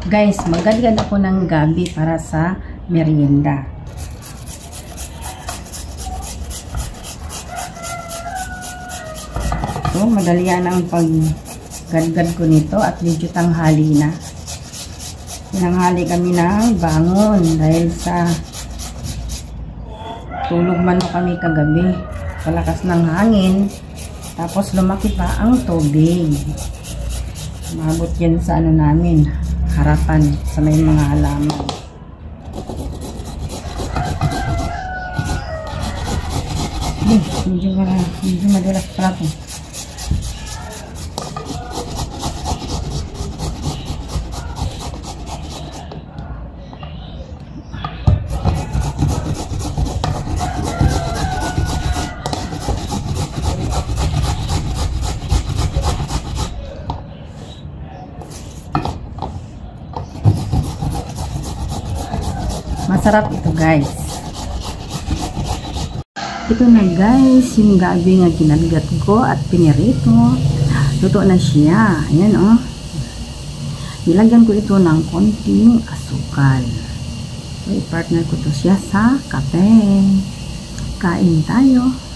Guys, magagad ako ng gabi para sa merienda. So, madali yan ang paggadgad ko nito at medyo tanghali na. Tinanghali kami ng bangon dahil sa tulog man kami kagabi. Palakas ng hangin. Tapos lumaki pa ang tubig. Umabot yan sa ano namin, harapan sa may mga halaman. Medyo madulas pala ito. Masarap ito guys. Ito na guys, yung gabi nga ginadgat ko at pinirito. Luto na siya. Ayan oh. Nilagyan ko ito ng konting asukal. So, i-partner ko to siya sa kape. Kain tayo.